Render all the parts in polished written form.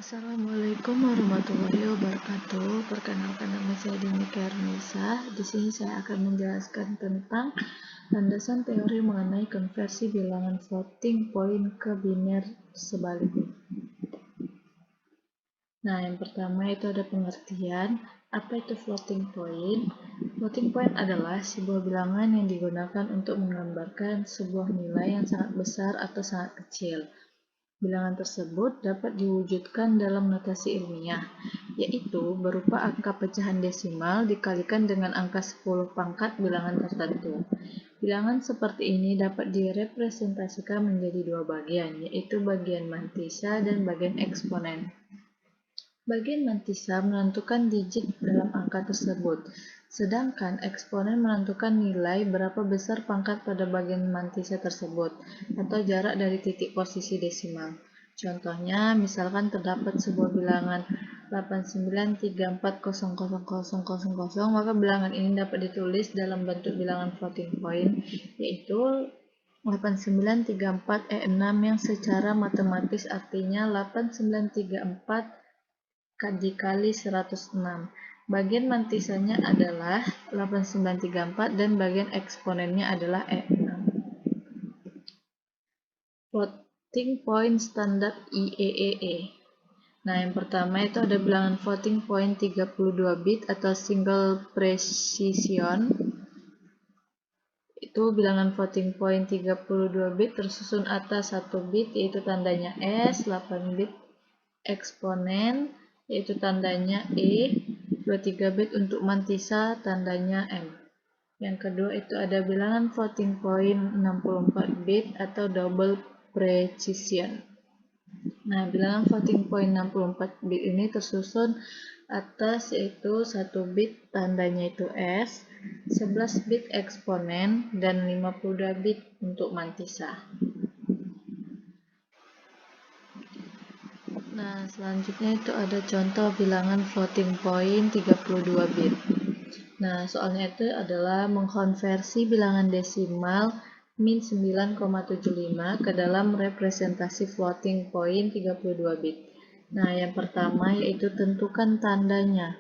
Assalamualaikum warahmatullahi wabarakatuh. Perkenalkan, nama saya Dineka Ernisa. Di sini saya akan menjelaskan tentang landasan teori mengenai konversi bilangan floating point ke biner sebaliknya. Nah, yang pertama itu ada pengertian. Apa itu floating point? Floating point adalah sebuah bilangan yang digunakan untuk menggambarkan sebuah nilai yang sangat besar atau sangat kecil. Bilangan tersebut dapat diwujudkan dalam notasi ilmiah, yaitu berupa angka pecahan desimal dikalikan dengan angka 10 pangkat bilangan tertentu. Bilangan seperti ini dapat direpresentasikan menjadi dua bagian, yaitu bagian mantisa dan bagian eksponen. Bagian mantisa menentukan digit dalam angka tersebut, sedangkan eksponen menentukan nilai berapa besar pangkat pada bagian mantisa tersebut, atau jarak dari titik posisi desimal. Contohnya, misalkan terdapat sebuah bilangan 89340000, maka bilangan ini dapat ditulis dalam bentuk bilangan floating point, yaitu 8934E6 yang secara matematis artinya 8934 dikali 106. Bagian mantisanya adalah 8934 dan bagian eksponennya adalah E6. Floating point standar IEEE. Nah, yang pertama itu ada bilangan floating point 32 bit atau single precision. Itu bilangan floating point 32 bit tersusun atas 1 bit yaitu tandanya S, 8 bit eksponen yaitu tandanya E, 23 bit untuk mantisa tandanya M. Yang kedua itu ada bilangan floating point 64 bit atau double precision. Nah, bilangan floating point 64 bit ini tersusun atas yaitu 1 bit tandanya itu S, 11 bit eksponen, dan 52 bit untuk mantisa. Nah, selanjutnya itu ada contoh bilangan floating point 32 bit. Nah, soalnya itu adalah mengkonversi bilangan desimal min 9,75 ke dalam representasi floating point 32 bit. Nah, yang pertama yaitu tentukan tandanya.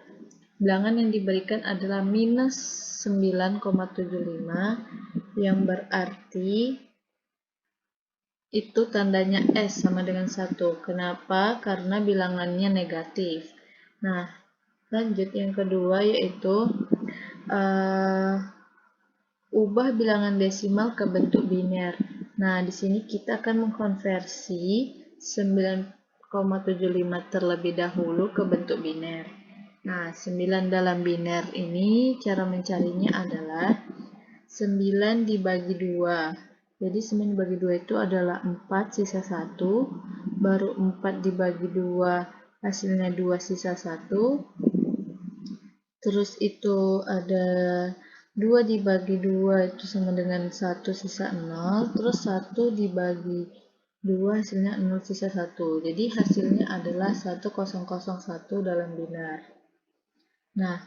Bilangan yang diberikan adalah minus 9,75 yang berarti itu tandanya S sama dengan 1. Kenapa? Karena bilangannya negatif. Nah, lanjut yang kedua yaitu ubah bilangan desimal ke bentuk biner. Nah, di sini kita akan mengkonversi 9,75 terlebih dahulu ke bentuk biner. Nah, 9 dalam biner ini cara mencarinya adalah 9 dibagi 2. Jadi 9 dibagi 2 itu adalah 4 sisa 1, baru 4 dibagi 2 hasilnya 2 sisa 1, terus itu ada 2 dibagi 2 itu sama dengan 1 sisa 0, terus 1 dibagi 2 hasilnya 0 sisa 1. Jadi hasilnya adalah 1001 dalam binar. Nah,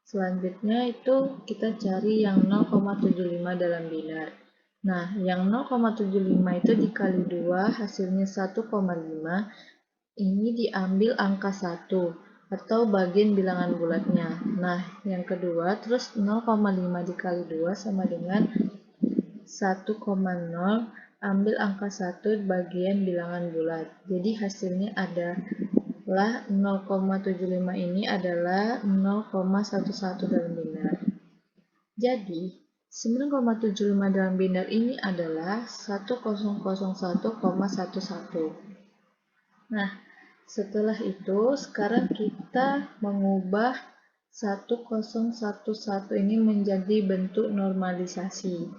selanjutnya itu kita cari yang 0,75 dalam binar. Nah, yang 0,75 itu dikali 2 hasilnya 1,5. Ini diambil angka 1 atau bagian bilangan bulatnya. Nah, yang kedua terus 0,5 dikali 2 sama dengan 1,0, ambil angka 1 bagian bilangan bulat. Jadi hasilnya adalah 0,75 ini adalah 0,11 dalam binar. Jadi 9,75 dalam binar ini adalah 1001,11. Nah, setelah itu sekarang kita mengubah 1011 ini menjadi bentuk normalisasi.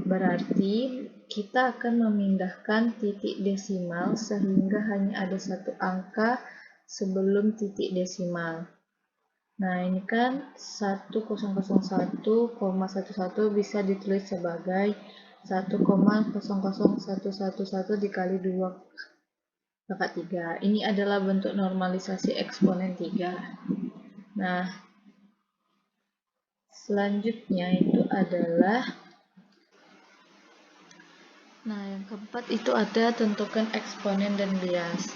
Berarti kita akan memindahkan titik desimal sehingga hanya ada satu angka sebelum titik desimal. Nah, ini kan 1001,11 bisa ditulis sebagai 1,00111 dikali 2 pangkat 3. Ini adalah bentuk normalisasi eksponen 3. Nah, selanjutnya itu adalah yang keempat itu ada tentukan eksponen dan bias.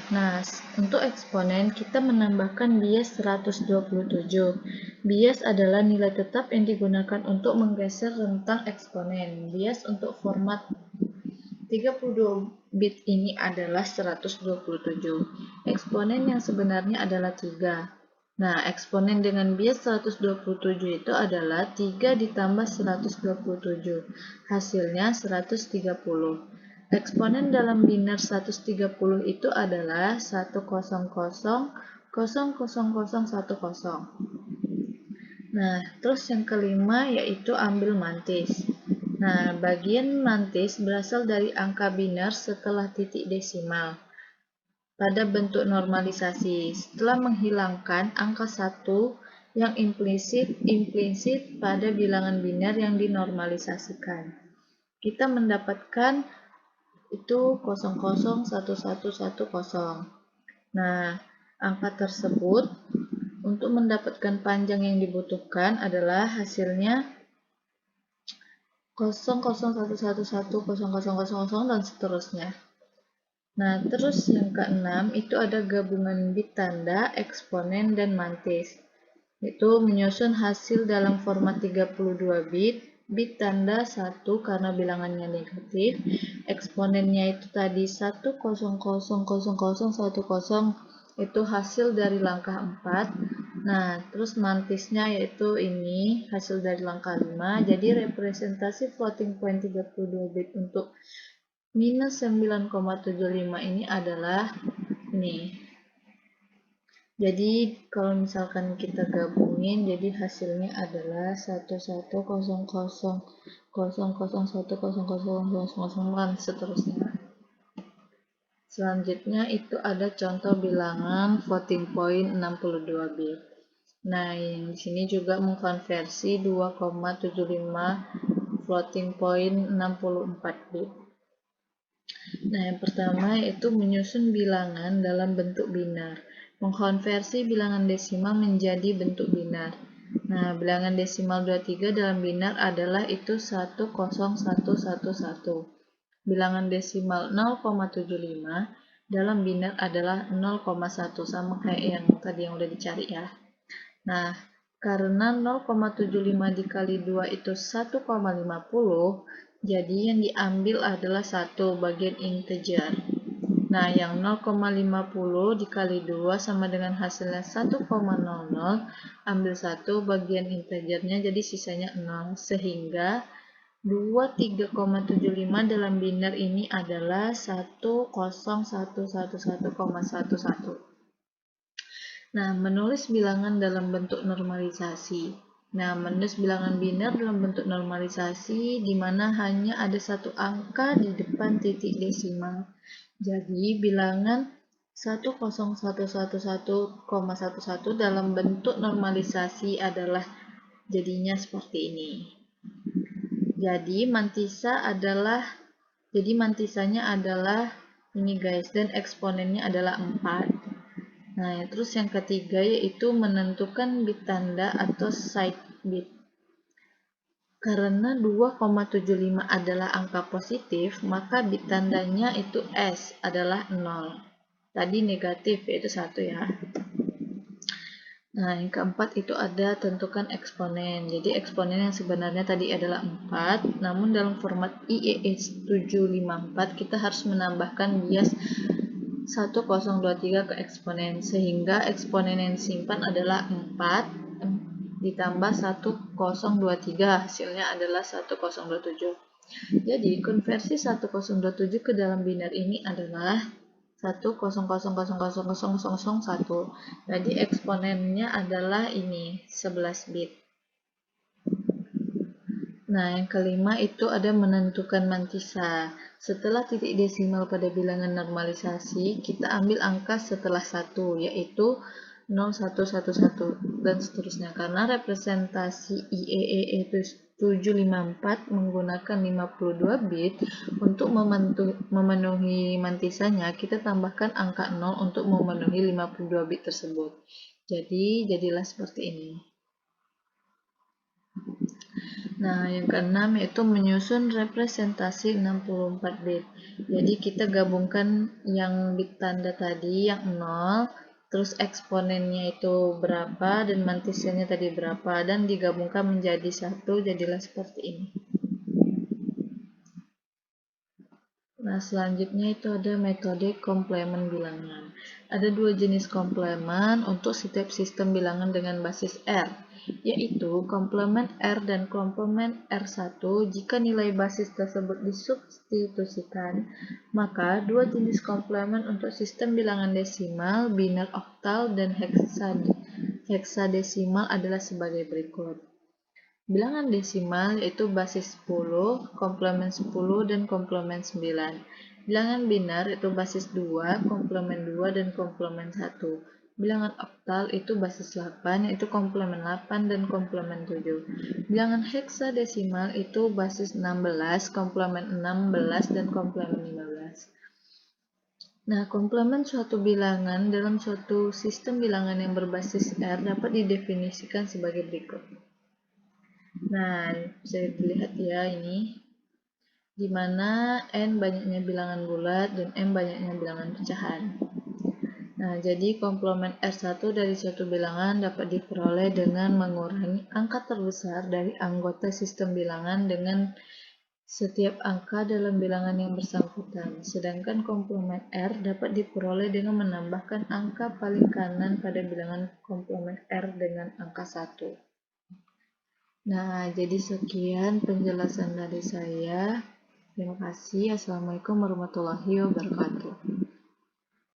Nah, untuk eksponen kita menambahkan bias 127. Bias adalah nilai tetap yang digunakan untuk menggeser rentang eksponen. Bias untuk format 32 bit ini adalah 127. Eksponen yang sebenarnya adalah 3. Nah, eksponen dengan bias 127 itu adalah 3 ditambah 127. Hasilnya 130. Eksponen dalam biner 130 itu adalah 100,00,0010. Nah, terus yang kelima yaitu ambil mantis. Nah, bagian mantis berasal dari angka biner setelah titik desimal pada bentuk normalisasi. Setelah menghilangkan angka 1 yang implisit pada bilangan biner yang dinormalisasikan, kita mendapatkan itu 001110. Nah, angka tersebut untuk mendapatkan panjang yang dibutuhkan adalah hasilnya 00111000 dan seterusnya. Nah, terus yang keenam itu ada gabungan bit tanda, eksponen, dan mantis. Itu menyusun hasil dalam format 32 bit, bit tanda 1 karena bilangannya negatif, eksponennya itu tadi 1000010 itu hasil dari langkah 4. Nah, terus mantisnya yaitu ini hasil dari langkah 5. Jadi representasi floating point 32 bit untuk minus 9,75 ini adalah ini. Jadi kalau misalkan kita gabungin, jadi hasilnya adalah 1100001000 dan seterusnya. Selanjutnya itu ada contoh bilangan floating point 62 bit. Nah, yang di sini juga mengkonversi 2,75 floating point 64 bit. Nah, yang pertama yaitu menyusun bilangan dalam bentuk binar. Mengkonversi bilangan desimal menjadi bentuk binar. Nah, bilangan desimal 23 dalam binar adalah itu 10111. Bilangan desimal 0,75 dalam binar adalah 0,1, sama kayak yang tadi yang udah dicari ya. Nah, karena 0,75 dikali 2 itu 1,50, jadi yang diambil adalah 1 bagian integer. Nah, yang 0,50 dikali 2 sama dengan hasilnya 1,00, ambil 1 bagian integernya, jadi sisanya 0. Sehingga 23,75 dalam binar ini adalah 10111,11. Nah, menulis bilangan dalam bentuk normalisasi. Nah, menulis bilangan binar dalam bentuk normalisasi di mana hanya ada satu angka di depan titik desimal. Jadi, bilangan 10111,11 dalam bentuk normalisasi adalah jadinya seperti ini. Jadi, mantisanya adalah ini guys, dan eksponennya adalah 4. Nah, terus yang ketiga yaitu menentukan bit tanda atau side bit. Karena 2,75 adalah angka positif, maka bit tandanya itu S adalah 0. Tadi negatif yaitu 1 ya. Nah, yang keempat itu ada tentukan eksponen. Jadi eksponen yang sebenarnya tadi adalah 4, namun dalam format IES 754 kita harus menambahkan bias 1023 ke eksponen, sehingga eksponen yang disimpan adalah 4 ditambah 1023, hasilnya adalah 1027. Jadi konversi 1027 ke dalam binar ini adalah 100000001. Jadi eksponennya adalah ini 11 bit. Nah, yang kelima itu ada menentukan mantisa. Setelah titik desimal pada bilangan normalisasi, kita ambil angka setelah 1, yaitu 0111 dan seterusnya. Karena representasi IEE itu 754 menggunakan 52 bit, untuk memenuhi mantisanya, kita tambahkan angka 0 untuk memenuhi 52 bit tersebut. Jadi, jadilah seperti ini. Nah, yang keenam yaitu menyusun representasi 64 bit. Jadi kita gabungkan yang bit tanda tadi, yang 0, terus eksponennya itu berapa, dan mantisennya tadi berapa, dan digabungkan menjadi satu, jadilah seperti ini. Nah, selanjutnya itu ada metode komplement bilangan. Ada dua jenis komplement untuk setiap sistem bilangan dengan basis R, yaitu komplement R dan komplement R1. Jika nilai basis tersebut disubstitusikan, maka dua jenis komplement untuk sistem bilangan desimal, biner oktal, dan heksadesimal adalah sebagai berikut. Bilangan desimal yaitu basis 10, komplement 10, dan komplement 9. Bilangan biner itu basis 2, komplement 2, dan komplement 1. Bilangan oktal itu basis 8, yaitu komplement 8 dan komplement 7. Bilangan heksadesimal itu basis 16, komplement 16, dan komplement 15. Nah, komplement suatu bilangan dalam suatu sistem bilangan yang berbasis R dapat didefinisikan sebagai berikut. Nah, bisa dilihat ya ini, di mana N banyaknya bilangan bulat dan M banyaknya bilangan pecahan. Nah, jadi komplement R1 dari suatu bilangan dapat diperoleh dengan mengurangi angka terbesar dari anggota sistem bilangan dengan setiap angka dalam bilangan yang bersangkutan. Sedangkan komplement R dapat diperoleh dengan menambahkan angka paling kanan pada bilangan komplement R dengan angka 1. Nah, jadi sekian penjelasan dari saya. Terima kasih. Assalamualaikum warahmatullahi wabarakatuh.